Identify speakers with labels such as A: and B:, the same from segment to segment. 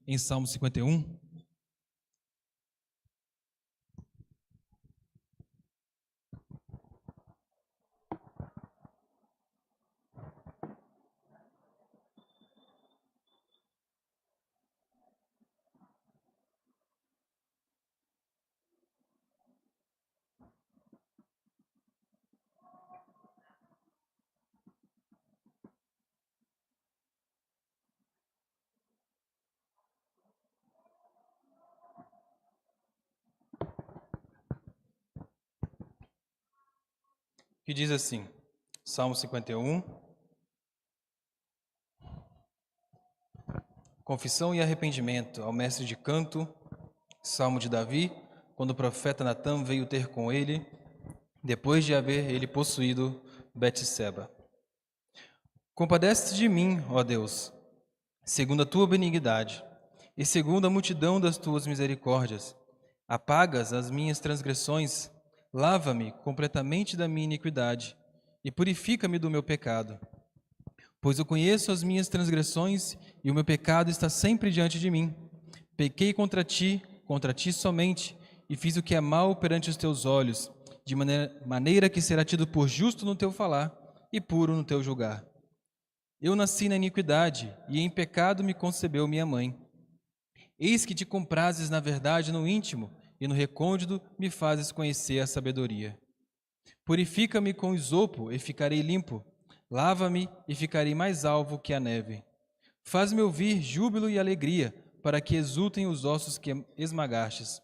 A: em Salmo 51. Que diz assim, Salmo 51, confissão e arrependimento ao mestre de canto, Salmo de Davi, quando o profeta Natã veio ter com ele, depois de haver ele possuído Betseba. Compadece-te de mim, ó Deus, segundo a tua benignidade, e segundo a multidão das tuas misericórdias. Apagas as minhas transgressões, lava-me completamente da minha iniquidade, e purifica-me do meu pecado. Pois eu conheço as minhas transgressões, e o meu pecado está sempre diante de mim. Pequei contra ti somente, e fiz o que é mal perante os teus olhos, de maneira que será tido por justo no teu falar, e puro no teu julgar. Eu nasci na iniquidade, e em pecado me concebeu minha mãe. Eis que te comprases na verdade no íntimo, e no recôndito me fazes conhecer a sabedoria. Purifica-me com isopo, e ficarei limpo. Lava-me, e ficarei mais alvo que a neve. Faz-me ouvir júbilo e alegria, para que exultem os ossos que esmagastes.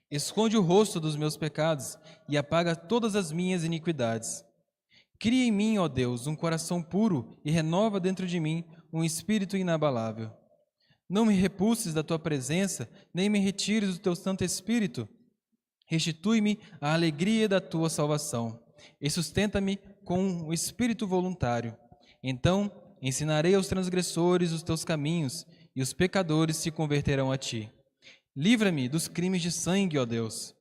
A: Esconde o rosto dos meus pecados, e apaga todas as minhas iniquidades. Cria em mim, ó Deus, um coração puro, e renova dentro de mim um espírito inabalável. Não me repulses da tua presença, nem me retires do teu Santo Espírito. Restitui-me a alegria da tua salvação, e sustenta-me com um espírito voluntário. Então ensinarei aos transgressores os teus caminhos, e os pecadores se converterão a ti. Livra-me dos crimes de sangue, ó Deus,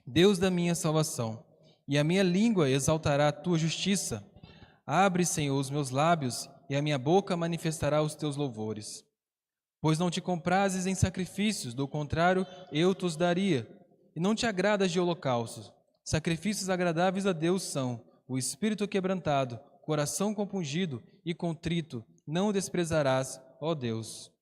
A: Deus da minha salvação, e a minha língua exaltará a tua justiça. Abre, Senhor, os meus lábios, e a minha boca manifestará os teus louvores. Pois não te comprases em sacrifícios, do contrário, eu te os daria. E não te agradas de holocaustos. Sacrifícios agradáveis a Deus são o espírito quebrantado, coração compungido e contrito, não o desprezarás, ó Deus.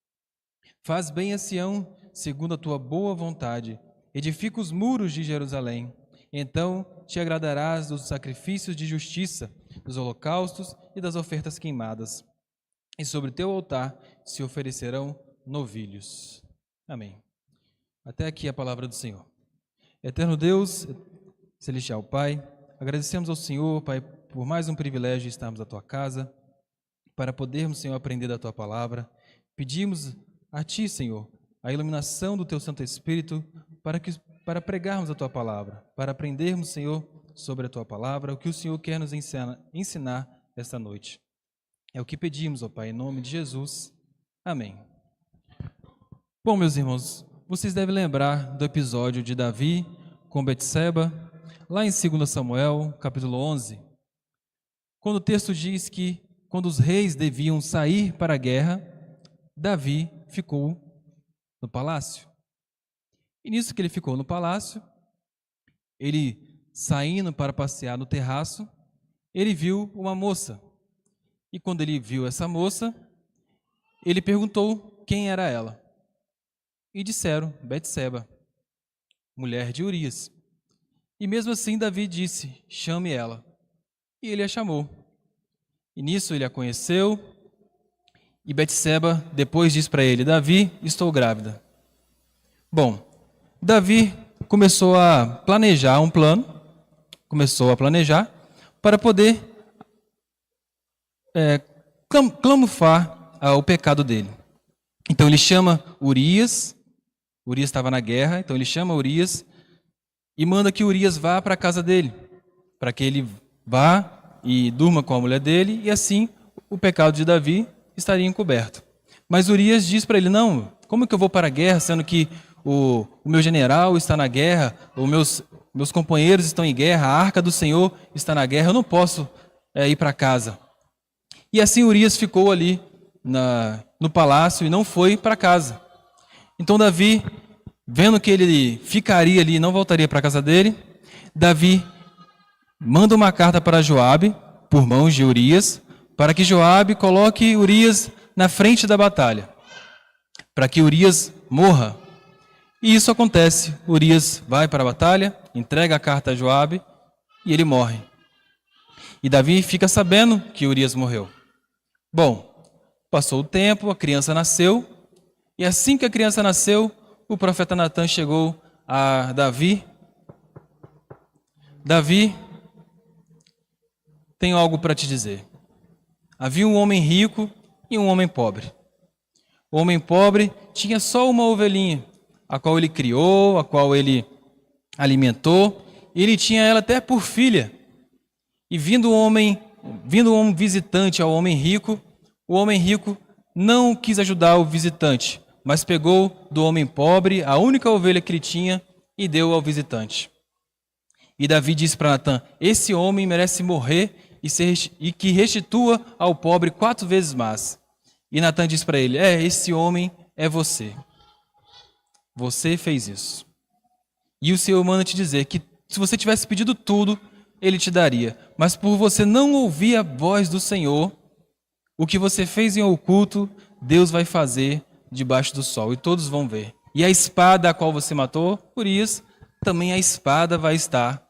A: Faz bem a Sião, segundo a tua boa vontade. Edifica os muros de Jerusalém. Então te agradarás dos sacrifícios de justiça, dos holocaustos e das ofertas queimadas. E sobre teu altar se oferecerão novilhos. Amém. Até aqui a palavra do Senhor. Eterno Deus, celestial Pai, agradecemos ao Senhor, Pai, por mais um privilégio de estarmos à tua casa, para podermos, Senhor, aprender da tua palavra. Pedimos a ti, Senhor, a iluminação do teu Santo Espírito para pregarmos a tua palavra, para aprendermos, Senhor, sobre a tua palavra, o que o Senhor quer nos ensinar esta noite. É o que pedimos, ó Pai, em nome de Jesus. Amém. Bom, meus irmãos, vocês devem lembrar do episódio de Davi com Betseba, lá em 2 Samuel, capítulo 11, quando o texto diz que, quando os reis deviam sair para a guerra, Davi ficou no palácio. E nisso que ele ficou no palácio, ele saindo para passear no terraço, ele viu uma moça. E quando ele viu essa moça, ele perguntou quem era ela. E disseram, Betseba, mulher de Urias. E mesmo assim Davi disse, chame ela. E ele a chamou. E nisso ele a conheceu. E Betseba depois diz para ele, Davi, estou grávida. Bom, Davi começou a planejar um plano, para poder camuflar o pecado dele. Então ele chama Urias estava na guerra, então ele chama Urias e manda que Urias vá para a casa dele, para que ele vá e durma com a mulher dele, e assim o pecado de Davi estaria encoberto. Mas Urias diz para ele, não, como que eu vou para a guerra, sendo que o meu general está na guerra, os meus companheiros estão em guerra, a arca do Senhor está na guerra, eu não posso ir para casa. E assim Urias ficou ali no palácio e não foi para casa. Então Davi, vendo que ele ficaria ali e não voltaria para a casa dele, Davi manda uma carta para Joabe, por mãos de Urias, para que Joabe coloque Urias na frente da batalha, para que Urias morra. E isso acontece. Urias vai para a batalha, entrega a carta a Joabe e ele morre. E Davi fica sabendo que Urias morreu. Bom, passou o tempo, a criança nasceu, e assim que a criança nasceu, o profeta Natan chegou a Davi. Davi, tenho algo para te dizer. Havia um homem rico e um homem pobre. O homem pobre tinha só uma ovelhinha, a qual ele criou, a qual ele alimentou, e ele tinha ela até por filha. E vindo um visitante ao homem rico, o homem rico não quis ajudar o visitante, mas pegou do homem pobre a única ovelha que ele tinha e deu ao visitante. E Davi disse para Natan: esse homem merece morrer e que restitua ao pobre 4 vezes mais. E Natan disse para ele: esse homem é você. Você fez isso. E o Senhor manda te dizer que se você tivesse pedido tudo, Ele te daria. Mas por você não ouvir a voz do Senhor, o que você fez em oculto, Deus vai fazer debaixo do sol, e todos vão ver. E a espada a qual você matou, Urias, também a espada vai estar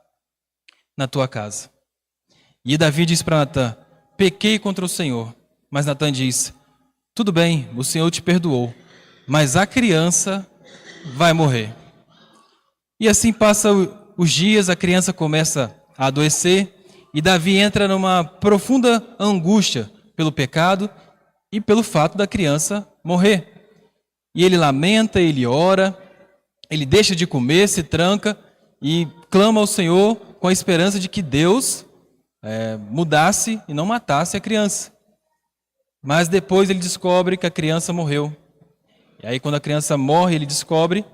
A: na tua casa. E Davi disse para Natan: pequei contra o Senhor. Mas Natan diz: tudo bem, o Senhor te perdoou, mas a criança vai morrer. E assim passam os dias, a criança começa a adoecer, e Davi entra numa profunda angústia pelo pecado e pelo fato da criança morrer. E ele lamenta, ele ora, ele deixa de comer, se tranca e clama ao Senhor com a esperança de que Deus mudasse e não matasse a criança. Mas depois ele descobre que a criança morreu. E aí quando a criança morre, ele descobre,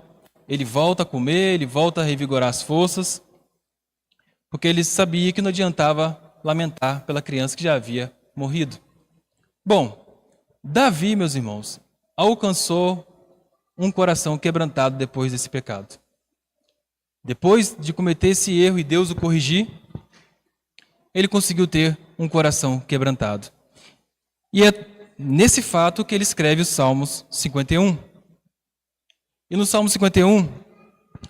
A: ele volta a comer, ele volta a revigorar as forças, porque ele sabia que não adiantava lamentar pela criança que já havia morrido. Bom, Davi, meus irmãos, alcançou um coração quebrantado depois desse pecado. Depois de cometer esse erro e Deus o corrigir, ele conseguiu ter um coração quebrantado. E é nesse fato que ele escreve os Salmos 51. E no Salmo 51,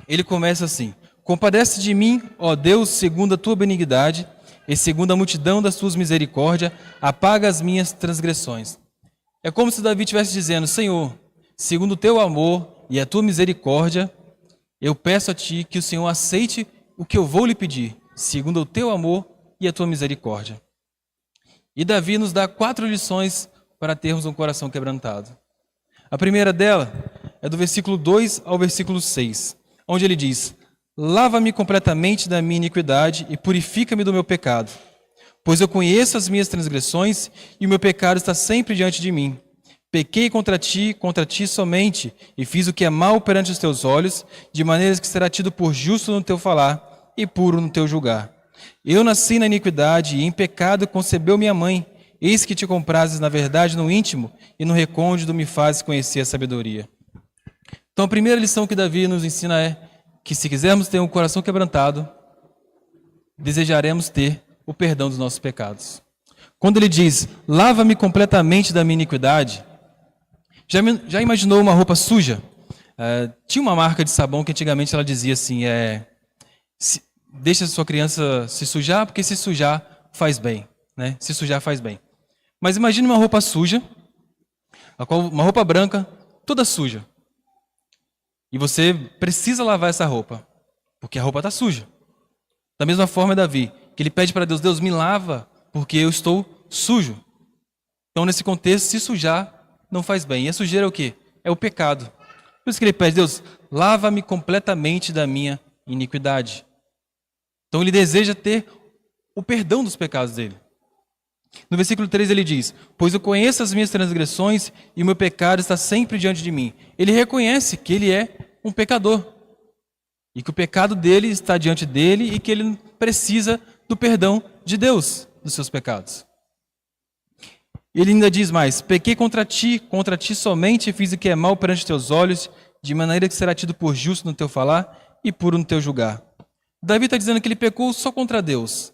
A: ele começa assim: compadece de mim, ó Deus, segundo a tua benignidade, e segundo a multidão das tuas misericórdias, apaga as minhas transgressões. É como se Davi estivesse dizendo: Senhor, segundo o teu amor e a tua misericórdia, eu peço a ti que o Senhor aceite o que eu vou lhe pedir, segundo o teu amor e a tua misericórdia. E Davi nos dá 4 lições para termos um coração quebrantado. A primeira dela é do versículo 2 ao versículo 6, onde ele diz: lava-me completamente da minha iniquidade e purifica-me do meu pecado, pois eu conheço as minhas transgressões e o meu pecado está sempre diante de mim. Pequei contra ti somente, e fiz o que é mal perante os teus olhos, de maneira que será tido por justo no teu falar e puro no teu julgar. Eu nasci na iniquidade, e em pecado concebeu minha mãe. Eis que te comprases na verdade no íntimo, e no recôndito me fazes conhecer a sabedoria. Então a primeira lição que Davi nos ensina é que se quisermos ter um coração quebrantado, desejaremos ter o perdão dos nossos pecados. Quando ele diz: lava-me completamente da minha iniquidade, já imaginou uma roupa suja? Tinha uma marca de sabão que antigamente ela dizia assim: deixa a sua criança se sujar, porque se sujar faz bem, né? Se sujar faz bem. Mas imagine uma roupa suja, uma roupa branca, toda suja. E você precisa lavar essa roupa, porque a roupa está suja. Da mesma forma é Davi, que ele pede para Deus: Deus, me lava, porque eu estou sujo. Então, nesse contexto, se sujar não faz bem. E a sujeira é o quê? É o pecado. Por isso que ele pede: Deus, lava-me completamente da minha iniquidade. Então, ele deseja ter o perdão dos pecados dele. No versículo 3 ele diz: pois eu conheço as minhas transgressões e o meu pecado está sempre diante de mim. Ele reconhece que ele é um pecador e que o pecado dele está diante dele e que ele precisa do perdão de Deus dos seus pecados. Ele ainda diz mais: pequei contra ti somente fiz o que é mal perante teus olhos, de maneira que será tido por justo no teu falar e puro no teu julgar. Davi está dizendo que ele pecou só contra Deus.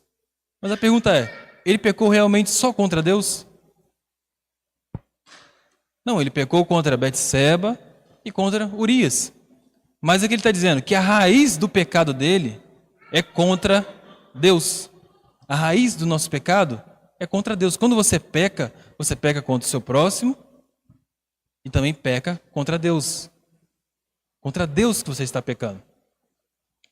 A: Mas a pergunta é, ele pecou realmente só contra Deus? Não, ele pecou contra Betseba e contra Urias. Mas é que ele está dizendo que a raiz do pecado dele é contra Deus. A raiz do nosso pecado é contra Deus. Quando você peca contra o seu próximo e também peca contra Deus. Contra Deus que você está pecando.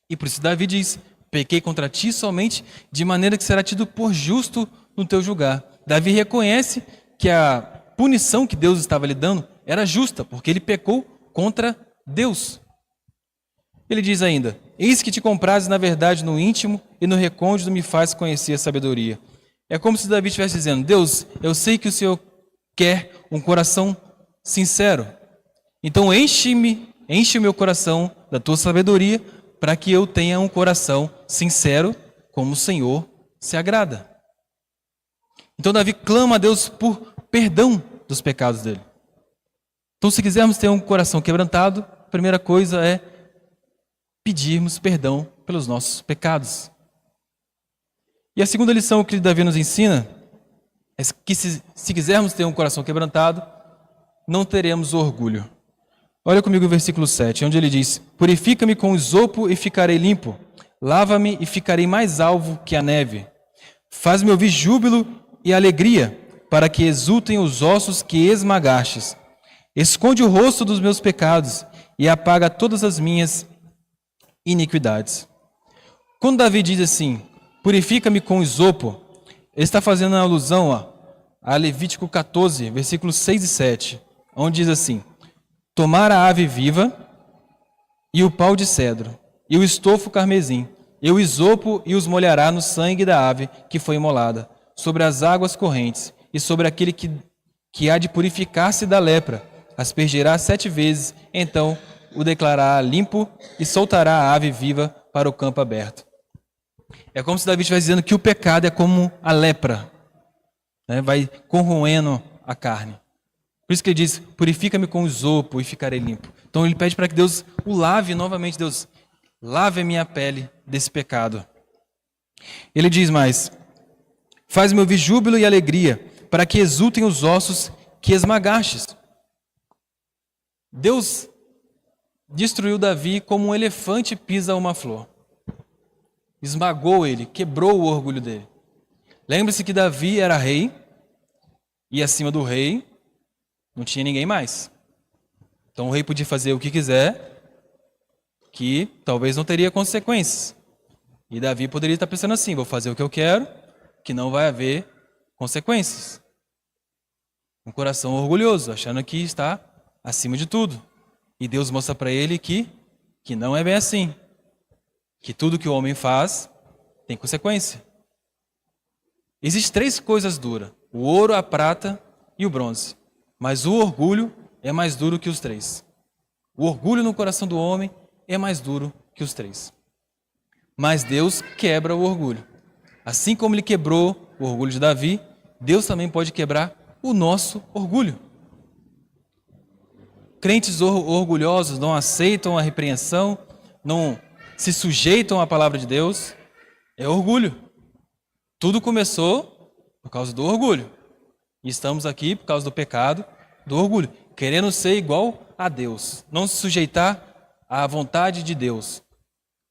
A: E por isso Davi diz: pequei contra ti somente, de maneira que será tido por justo no teu julgar. Davi reconhece que a punição que Deus estava lhe dando era justa, porque ele pecou contra Deus. Ele diz ainda: eis que te comprases na verdade no íntimo e no recôndito me faz conhecer a sabedoria. É como se Davi estivesse dizendo: Deus, eu sei que o Senhor quer um coração sincero. Então enche o meu coração da tua sabedoria, para que eu tenha um coração sincero, como o Senhor se agrada. Então Davi clama a Deus por perdão dos pecados dele. Então, se quisermos ter um coração quebrantado, a primeira coisa é pedirmos perdão pelos nossos pecados. E a segunda lição que Davi nos ensina é que se quisermos ter um coração quebrantado, não teremos orgulho. Olha comigo o versículo 7, onde ele diz: purifica-me com isopo e ficarei limpo, lava-me e ficarei mais alvo que a neve. Faz-me ouvir júbilo e alegria, para que exultem os ossos que esmagastes. Esconde o rosto dos meus pecados e apaga todas as minhas iniquidades. Quando Davi diz assim, purifica-me com isopo, ele está fazendo uma alusão a Levítico 14, versículos 6 e 7, onde diz assim: tomar a ave viva e o pau de cedro e o estofo carmesim e o isopo e os molhará no sangue da ave que foi imolada, sobre as águas correntes e sobre aquele que há de purificar-se da lepra, aspergirá 7 vezes, então o declarará limpo e soltará a ave viva para o campo aberto. É como se Davi estivesse dizendo que o pecado é como a lepra, né? Vai corroendo a carne. Por isso que ele diz, purifica-me com isopo e ficarei limpo. Então ele pede para que Deus o lave novamente. Deus, lave a minha pele desse pecado. Ele diz mais, faz-me ouvir júbilo e alegria, para que exultem os ossos que esmagastes. Deus destruiu Davi como um elefante pisa uma flor. Esmagou ele, quebrou o orgulho dele. Lembre-se que Davi era rei, e acima do rei não tinha ninguém mais. Então o rei podia fazer o que quiser, que talvez não teria consequências. E Davi poderia estar pensando assim, vou fazer o que eu quero, que não vai haver consequências. Um coração orgulhoso, achando que está acima de tudo. E Deus mostra para ele que não é bem assim. Que tudo que o homem faz tem consequência. Existem 3 coisas duras: o ouro, a prata e o bronze. Mas o orgulho é mais duro que os 3. O orgulho no coração do homem é mais duro que os 3. Mas Deus quebra o orgulho. Assim como ele quebrou o orgulho de Davi, Deus também pode quebrar o nosso orgulho. Crentes orgulhosos não aceitam a repreensão, não se sujeitam à palavra de Deus. É orgulho. Tudo começou por causa do orgulho. E estamos aqui por causa do pecado, do orgulho. Querendo ser igual a Deus. Não se sujeitar à vontade de Deus.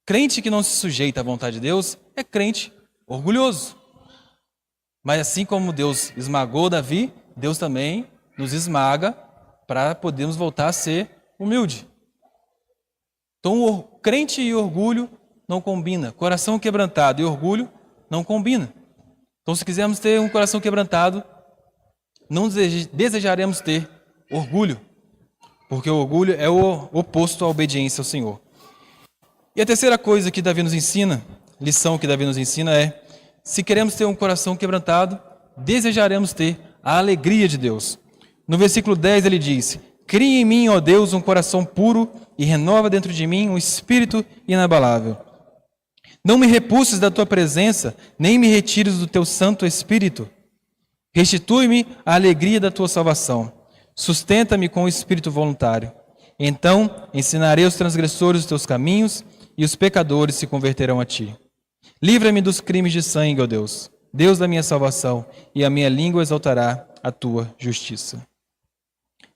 A: Crente que não se sujeita à vontade de Deus é crente orgulhoso. Mas assim como Deus esmagou Davi, Deus também nos esmaga para podermos voltar a ser humilde. Então, o crente e orgulho não combina. Coração quebrantado e orgulho não combina. Então, se quisermos ter um coração quebrantado, não desejaremos ter orgulho, porque o orgulho é o oposto à obediência ao Senhor. E a terceira coisa que Davi nos ensina, lição que Davi nos ensina é, se queremos ter um coração quebrantado, desejaremos ter a alegria de Deus. No versículo 10 ele diz, cria em mim, ó Deus, um coração puro e renova dentro de mim um espírito inabalável. Não me repulses da tua presença, nem me retires do teu santo espírito. Restitui-me a alegria da tua salvação. Sustenta-me com o espírito voluntário. Então ensinarei aos transgressores os teus caminhos e os pecadores se converterão a ti. Livra-me dos crimes de sangue, ó Deus, Deus da minha salvação, e a minha língua exaltará a tua justiça.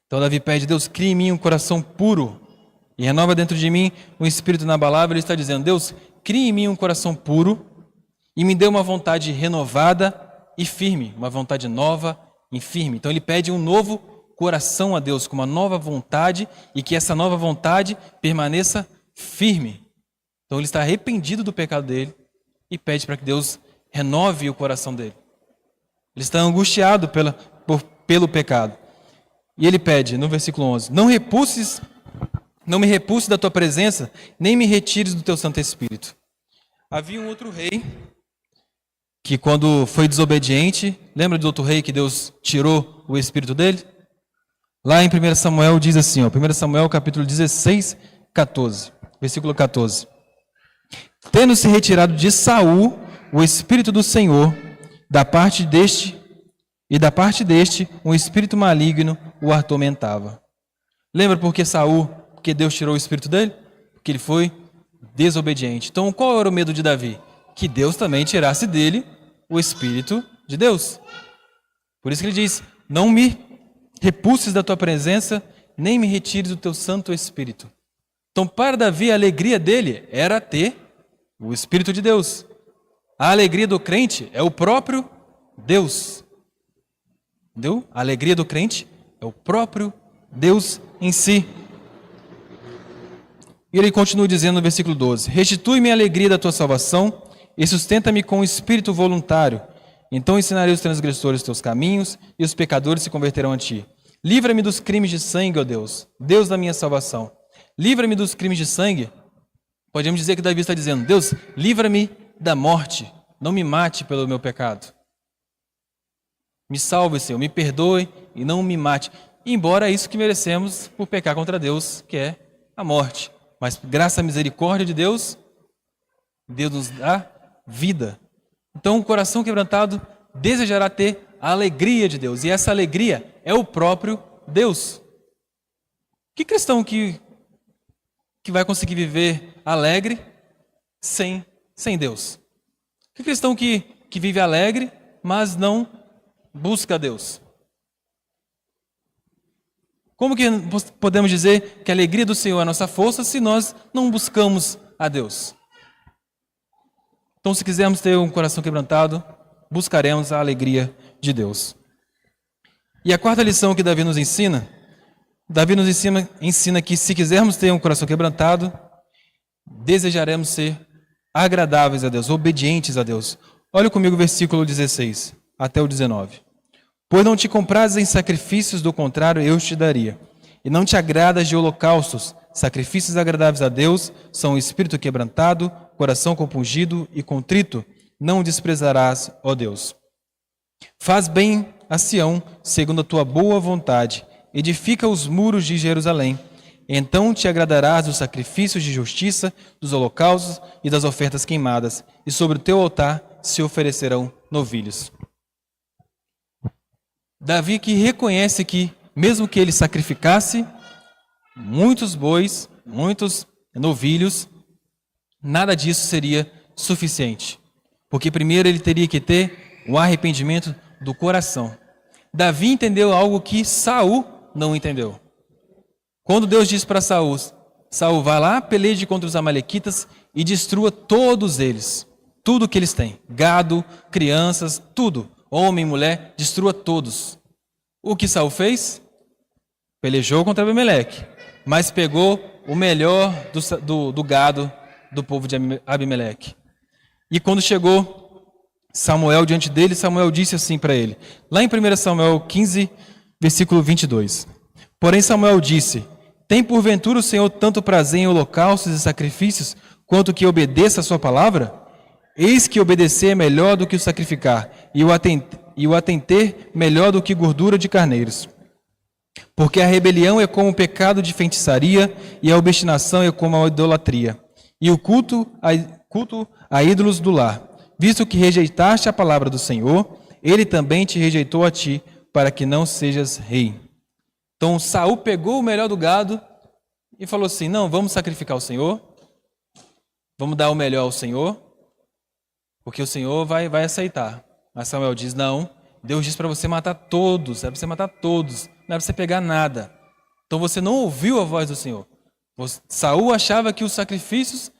A: Então Davi pede: Deus, crie em mim um coração puro e renova dentro de mim um espírito inabalável. Ele está dizendo: Deus, crie em mim um coração puro e me dê uma vontade renovada e firme, uma vontade nova e firme. Então ele pede um novo coração a Deus, com uma nova vontade, e que essa nova vontade permaneça firme. Então ele está arrependido do pecado dele e pede para que Deus renove o coração dele. Ele está angustiado pelo pecado. E ele pede, no versículo 11, não me repulses da tua presença, nem me retires do teu Santo Espírito. Havia um outro rei que, quando foi desobediente, lembra do outro rei que Deus tirou o espírito dele? Lá em 1 Samuel diz assim, 1 Samuel capítulo 16, 14, versículo 14. Tendo-se retirado de Saul o espírito do Senhor, da parte deste um espírito maligno o atormentava. Lembra por que Saul, porque Deus tirou o espírito dele? Porque ele foi desobediente. Então qual era o medo de Davi? Que Deus também tirasse dele o espírito de Deus. Por isso que ele diz: não me repulses da tua presença, nem me retires do teu Santo Espírito. Então para Davi a alegria dele era ter o Espírito de Deus. A alegria do crente é o próprio Deus. Entendeu? A alegria do crente é o próprio Deus em si. E ele continua dizendo no versículo 12: restitui-me a alegria da tua salvação e sustenta-me com o espírito voluntário. Então ensinarei os transgressores os teus caminhos e os pecadores se converterão a ti. Livra-me dos crimes de sangue, ó Deus, Deus da minha salvação. Livra-me dos crimes de sangue. Podemos dizer que Davi está dizendo: Deus, livra-me da morte, não me mate pelo meu pecado. Me salve, Senhor, me perdoe e não me mate. Embora é isso que merecemos por pecar contra Deus, que é a morte. Mas graças à misericórdia de Deus, Deus nos dá vida. Então o coração quebrantado desejará ter a alegria de Deus. E essa alegria é o próprio Deus. Que cristão que vai conseguir viver alegre sem Deus? Que cristão que vive alegre, mas não busca Deus? Como que podemos dizer que a alegria do Senhor é a nossa força se nós não buscamos a Deus? Então, se quisermos ter um coração quebrantado, buscaremos a alegria de Deus. E a quarta lição que Davi nos ensina que se quisermos ter um coração quebrantado, desejaremos ser agradáveis a Deus, obedientes a Deus. Olha comigo o versículo 16 até o 19. Pois não te comprases em sacrifícios, do contrário eu te daria. E não te agradas de holocaustos. Sacrifícios agradáveis a Deus são o espírito quebrantado, coração compungido e contrito. Não desprezarás, ó Deus. Faz bem a Sião, segundo a tua boa vontade. Edifica os muros de Jerusalém. Então te agradarás dos sacrifícios de justiça, dos holocaustos e das ofertas queimadas. E sobre o teu altar se oferecerão novilhos. Davi que reconhece que, mesmo que ele sacrificasse muitos bois, muitos novilhos, nada disso seria suficiente. Porque primeiro ele teria que ter o arrependimento do coração. Davi entendeu algo que Saul não entendeu. Quando Deus disse para Saul: Saul, vá lá, peleje contra os amalequitas e destrua todos eles. Tudo que eles têm, gado, crianças, tudo. Homem, mulher, destrua todos. O que Saul fez? Pelejou contra Abimeleque, mas pegou o melhor do gado do povo de Abimeleque. E quando chegou Samuel diante dele, Samuel disse assim para ele, lá em 1 Samuel 15, versículo 22. Porém Samuel disse: tem porventura o Senhor tanto prazer em holocaustos e sacrifícios, quanto que obedeça a sua palavra? Eis que obedecer é melhor do que o sacrificar, e o atender melhor do que gordura de carneiros. Porque a rebelião é como o pecado de feitiçaria, e a obstinação é como a idolatria, e o culto a ídolos do lar. Visto que rejeitaste a palavra do Senhor, ele também te rejeitou a ti, para que não sejas rei. Então Saul pegou o melhor do gado e falou assim: não, vamos sacrificar o Senhor, vamos dar o melhor ao Senhor, porque o Senhor vai aceitar. Mas Samuel diz: não, Deus diz para você matar todos, é para você matar todos, não é para você pegar nada. Então você não ouviu a voz do Senhor. Saul achava que os sacrifícios,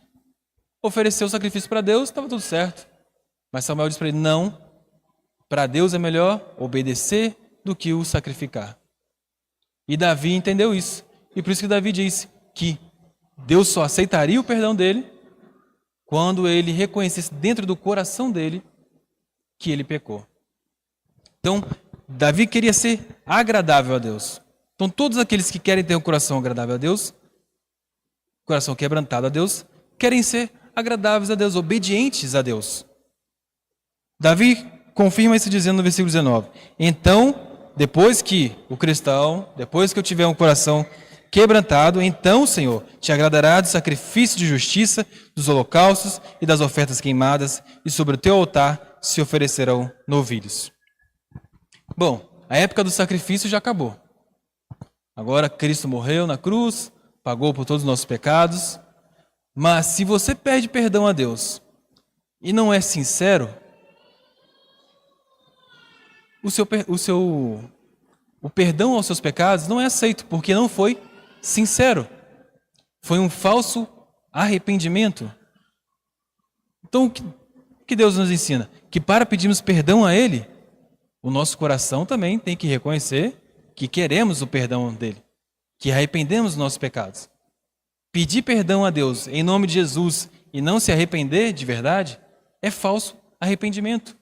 A: ofereceu o sacrifício para Deus, estava tudo certo. Mas Samuel diz para ele: não, para Deus é melhor obedecer do que o sacrificar. E Davi entendeu isso. E por isso que Davi disse que Deus só aceitaria o perdão dele quando ele reconhecesse dentro do coração dele que ele pecou. Então, Davi queria ser agradável a Deus. Então, todos aqueles que querem ter um coração agradável a Deus, coração quebrantado a Deus, querem ser agradáveis a Deus, obedientes a Deus. Davi confirma isso dizendo no versículo 19: então, depois que o cristão, depois que eu tiver um coração quebrantado, então, Senhor, te agradará do sacrifício de justiça, dos holocaustos e das ofertas queimadas, e sobre o teu altar se oferecerão novilhos. Bom, a época do sacrifício já acabou. Agora Cristo morreu na cruz, pagou por todos os nossos pecados. Mas se você pede perdão a Deus e não é sincero, o perdão aos seus pecados não é aceito, porque não foi sincero. Foi um falso arrependimento. Então, o que Deus nos ensina? Que para pedirmos perdão a Ele, o nosso coração também tem que reconhecer que queremos o perdão dEle, que arrependemos dos nossos pecados. Pedir perdão a Deus em nome de Jesus e não se arrepender de verdade é falso arrependimento.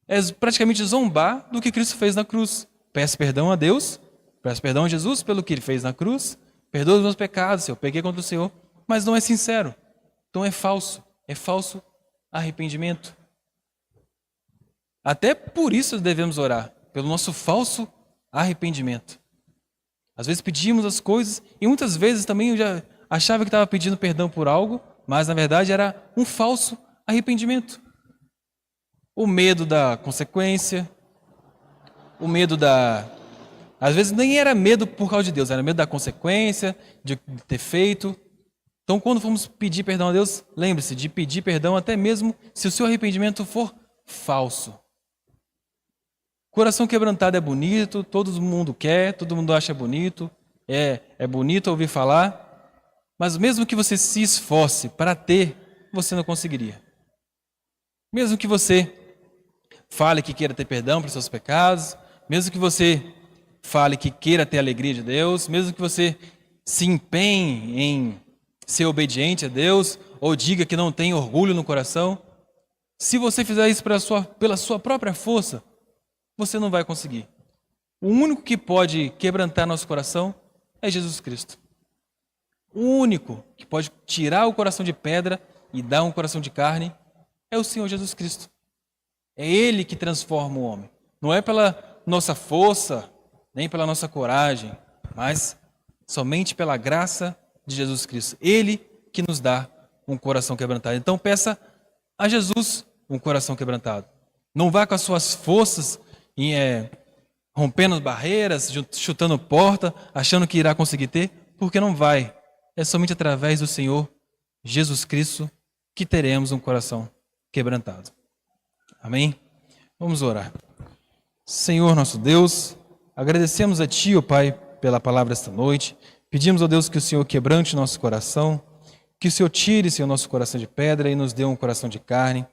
A: É praticamente zombar do que Cristo fez na cruz. Peço perdão a Deus, peço perdão a Jesus pelo que Ele fez na cruz, perdoa os meus pecados, Senhor, pequei contra o Senhor, mas não é sincero. Então é falso arrependimento. Até por isso devemos orar, pelo nosso falso arrependimento. Às vezes pedimos as coisas e muitas vezes também eu já achava que estava pedindo perdão por algo, mas na verdade era um falso arrependimento. O medo da consequência, o medo da... Às vezes nem era medo por causa de Deus, era medo da consequência, de ter feito. Então quando formos pedir perdão a Deus, lembre-se de pedir perdão até mesmo se o seu arrependimento for falso. Coração quebrantado é bonito, todo mundo quer, todo mundo acha bonito, é bonito ouvir falar, mas mesmo que você se esforce para ter, você não conseguiria. Mesmo que você fale que queira ter perdão para os seus pecados, mesmo que você fale que queira ter a alegria de Deus, mesmo que você se empenhe em ser obediente a Deus, ou diga que não tem orgulho no coração, se você fizer isso pela sua própria força, você não vai conseguir. O único que pode quebrantar nosso coração é Jesus Cristo. O único que pode tirar o coração de pedra e dar um coração de carne é o Senhor Jesus Cristo. É Ele que transforma o homem. Não é pela nossa força, nem pela nossa coragem, mas somente pela graça de Jesus Cristo. Ele que nos dá um coração quebrantado. Então peça a Jesus um coração quebrantado. Não vá com as suas forças rompendo barreiras, chutando porta, achando que irá conseguir ter, porque não vai. É somente através do Senhor Jesus Cristo que teremos um coração quebrantado. Amém? Vamos orar. Senhor nosso Deus, agradecemos a Ti, ó Pai, pela palavra esta noite. Pedimos, ó Deus, que o Senhor quebrante o nosso coração, que o Senhor tire, Senhor, nosso coração de pedra e nos dê um coração de carne.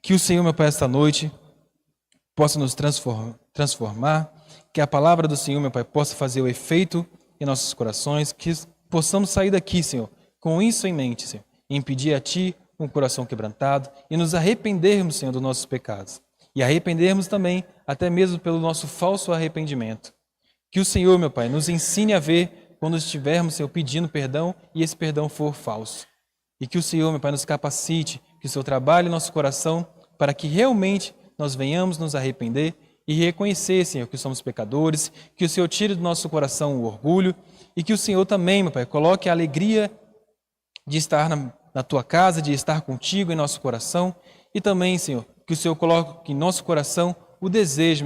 A: Que o Senhor, meu Pai, esta noite possa nos transformar, que a palavra do Senhor, meu Pai, possa fazer o efeito em nossos corações, que possamos sair daqui, Senhor, com isso em mente, Senhor, em pedir a Ti um coração quebrantado e nos arrependermos, Senhor, dos nossos pecados. E arrependermos também, até mesmo pelo nosso falso arrependimento. Que o Senhor, meu Pai, nos ensine a ver quando estivermos, Senhor, pedindo perdão e esse perdão for falso. E que o Senhor, meu Pai, nos capacite, que o Senhor trabalhe em nosso coração para que realmente nós venhamos nos arrepender e reconhecer, Senhor, que somos pecadores, que o Senhor tire do nosso coração o orgulho e que o Senhor também, meu Pai, coloque a alegria de estar na Tua casa, de estar contigo em nosso coração e também, Senhor, que o Senhor coloque em nosso coração o desejo